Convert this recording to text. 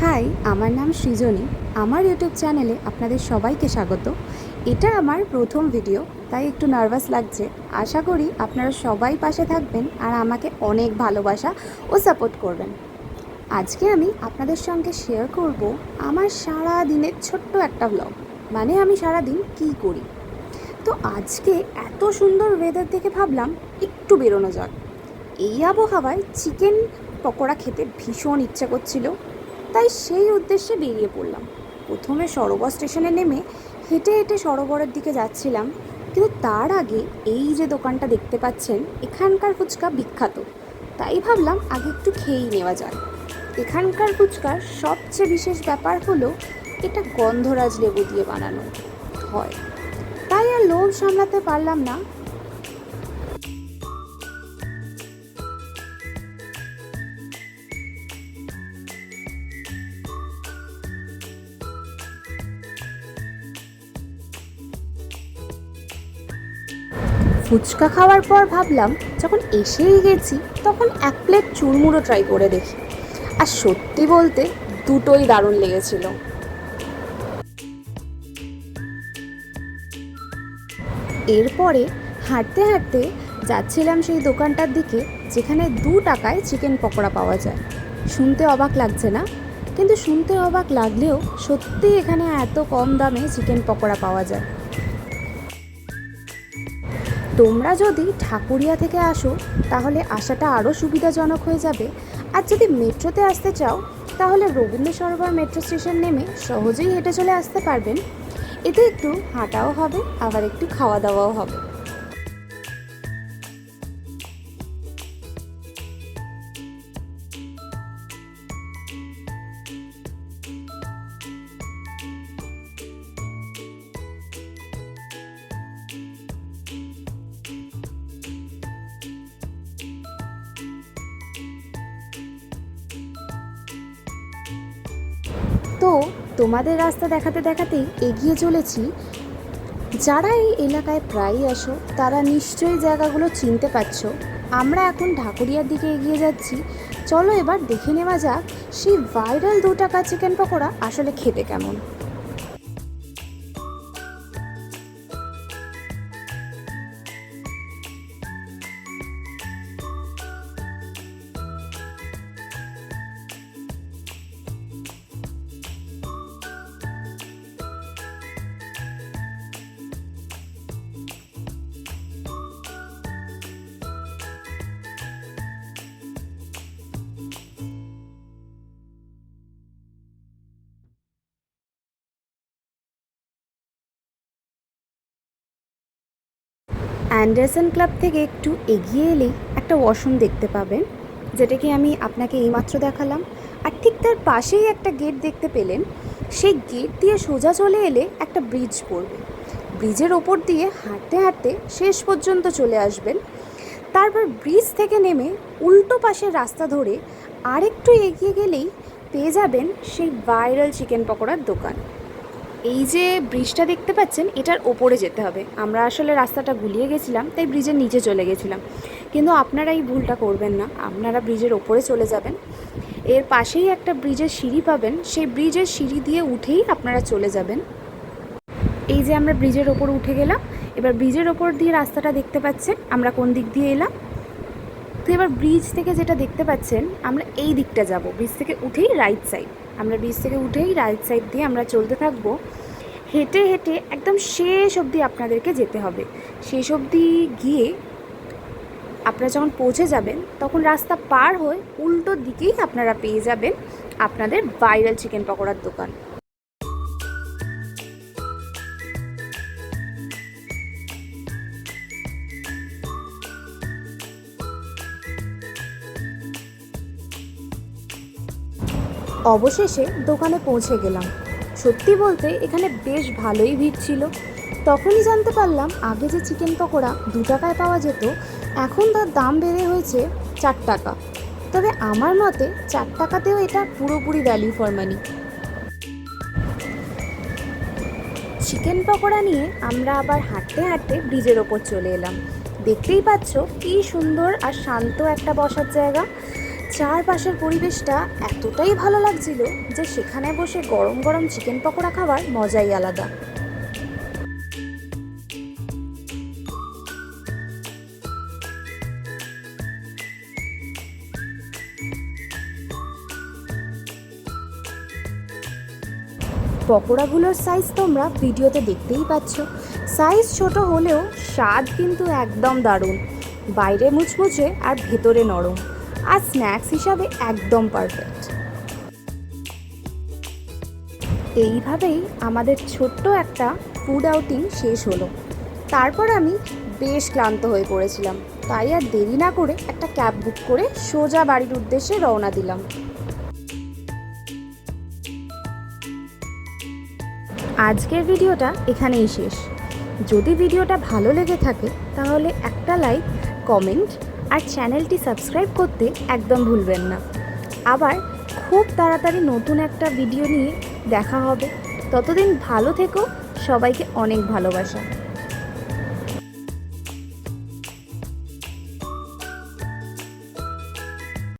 High, আমার নাম সৃজনী। আমার ইউটিউব চ্যানেলে আপনাদের সবাইকে স্বাগত। এটা আমার প্রথম ভিডিও, তাই একটু নার্ভাস লাগছে। আশা করি আপনারা সবাই পাশে থাকবেন আর আমাকে অনেক ভালোবাসা ও সাপোর্ট করবেন। আজকে আমি আপনাদের সঙ্গে শেয়ার করব আমার সারা দিনের ছোট্ট একটা ব্লগ, মানে আমি সারা দিন কী করি। তো আজকে এত সুন্দর ওয়েদার দেখে ভাবলাম একটু বেরোনো যাক। এই আবহাওয়ায় চিকেন পকোড়া খেতে ভীষণ ইচ্ছা করছিল, তাই সেই উদ্দেশ্যে বেরিয়ে পড়লাম। প্রথমে সরোবর স্টেশনে নেমে হেঁটে হেঁটে সরোবরের দিকে যাচ্ছিলাম, কিন্তু তার আগে এই যে দোকানটা দেখতে পাচ্ছেন, এখানকার ফুচকা বিখ্যাত, তাই ভাবলাম আগে একটু খেয়েই নেওয়া যাক। এখানকার ফুচকার সবচেয়ে বিশেষ ব্যাপার হলো এটা গন্ধরাজ লেবু দিয়ে বানানো হয়, তাই আর লোভ সামলাতে পারলাম না। ফুচকা খাওয়ার পর ভাবলাম যখন এসেই গেছি তখন এক প্লেট চুরমুড়ো ট্রাই করে দেখি। আর সত্যি বলতে দুটোই দারুণ লেগেছিল। এরপরে হাঁটতে হাঁটতে যাচ্ছিলাম সেই দোকানটার দিকে যেখানে 2 টাকায় চিকেন পকোড়া পাওয়া যায়। শুনতে অবাক লাগছে না? কিন্তু শুনতে অবাক লাগলেও সত্যি এখানে এত কম দামে চিকেন পকোড়া পাওয়া যায়। তোমরা যদি ঢাকুরিয়া থেকে আসো তাহলে আসাটা আরও সুবিধাজনক হয়ে যাবে। আর যদি মেট্রোতে আসতে চাও তাহলে রবীন্দ্র সরোবর মেট্রো স্টেশন নেমে সহজেই হেঁটে চলে আসতে পারবেন। এতে একটু হাঁটাও হবে, আবার একটু খাওয়া দাওয়াও হবে। তো তোমাদের রাস্তা দেখাতে দেখাতেই এগিয়ে চলেছি। যারা এই এলাকায় প্রায়ই আসো তারা নিশ্চয়ই জায়গাগুলো চিনতে পারছো। আমরা এখন ঢাকুরিয়ার দিকে এগিয়ে যাচ্ছি। চলো এবার দেখে নেওয়া যাক সেই ভাইরাল 2 টাকা চিকেন পকোড়া আসলে খেতে কেমন। অ্যান্ডারসন ক্লাব থেকে একটু এগিয়ে এলেই একটা ওয়াশরুম দেখতে পাবেন, যেটাকে আমি আপনাকে এইমাত্র দেখালাম। আর ঠিক তার পাশেই একটা গেট দেখতে পেলেন। সেই গেট দিয়ে সোজা চলে এলে একটা ব্রিজ পড়বে। ব্রিজের ওপর দিয়ে হাঁটতে হাঁটতে শেষ পর্যন্ত চলে আসবেন। তারপর ব্রিজ থেকে নেমে উল্টো পাশের রাস্তা ধরে আরেকটু এগিয়ে গেলেই পেয়ে যাবেন সেই ভাইরাল চিকেন পকোড়ার দোকান। এই যে ব্রিজটা দেখতে পাচ্ছেন, এটার ওপরে যেতে হবে। আমরা আসলে রাস্তাটা গুলিয়ে গেছিলাম, তাই ব্রিজের নিচে চলে গেছিলাম। কিন্তু আপনারা এই ভুলটা করবেন না, আপনারা ব্রিজের ওপরে চলে যাবেন। এর পাশেই একটা ব্রিজের সিঁড়ি পাবেন, সেই ব্রিজের সিঁড়ি দিয়ে উঠেই আপনারা চলে যাবেন। এই যে আমরা ব্রিজের ওপর উঠে গেলাম, এবার ব্রিজের ওপর দিয়ে রাস্তাটা দেখতে পাচ্ছেন আমরা কোন দিক দিয়ে এলাম। তো এবার ব্রিজ থেকে যেটা দেখতে পাচ্ছেন, আমরা এই দিকটা যাব। ব্রিজ থেকে উঠেই রাইট সাইড, আমরা ব্রিজ থেকে উঠেই রাইট সাইড দিয়ে আমরা চলতে থাকবো। হেঁটে হেঁটে একদম শেষ অবধি আপনাদেরকে যেতে হবে। শেষ অবধি গিয়ে আপনারা যখন পৌঁছে যাবেন তখন রাস্তা পার হয়ে উল্টো দিকেই আপনারা পেয়ে যাবেন আপনাদের ভাইরাল চিকেন পকোড়ার দোকান। অবশেষে দোকানে পৌঁছে গেলাম। সত্যি বলতে এখানে বেশ ভালোই ভিড় ছিল। তখনই জানতে পারলাম আগে যে চিকেন পকোড়া 2 টাকায় পাওয়া যেত, এখন তার দাম বেড়ে হয়েছে 4 টাকা। তবে আমার মতে 4 টাকাতেও এটা পুরোপুরি value for money. Chicken pakora নিয়ে আমরা আবার হাঁটতে হাঁটতে ব্রিজের ওপর চলে এলাম। দেখতেই পাচ্ছ কী সুন্দর আর শান্ত একটা বসার জায়গা। চারপাশের পরিবেশটা এতটাই ভালো লাগছিল যে সেখানে বসে গরম গরম চিকেন পকোড়া খাবার মজাই আলাদা। পকোড়াগুলোর সাইজ তোমরা ভিডিওতে দেখতেই পাচ্ছ। সাইজ ছোট হলেও স্বাদ কিন্তু একদম দারুণ, বাইরে মুচমুচে আর ভেতরে নরম, আর স্ন্যাক্স হিসাবে একদম পারফেক্ট। এইভাবেই আমাদের ছোট্ট একটা ফুড আউটিং শেষ হলো। তারপর আমি বেশ ক্লান্ত হয়ে পড়েছিলাম, তাই আর দেরি না করে একটা ক্যাব বুক করে সোজা বাড়ির উদ্দেশ্যে রওনা দিলাম। আজকের ভিডিওটা এখানেই শেষ। যদি ভিডিওটা ভালো লেগে থাকে তাহলে একটা লাইক, কমেন্ট আর চ্যানেলটি সাবস্ক্রাইব করতে একদম ভুলবেন না। আবার খুব তাড়াতাড়ি নতুন একটা ভিডিও নিয়ে দেখা হবে। ততদিন ভালো থেকো, সবাইকে অনেক ভালোবাসা।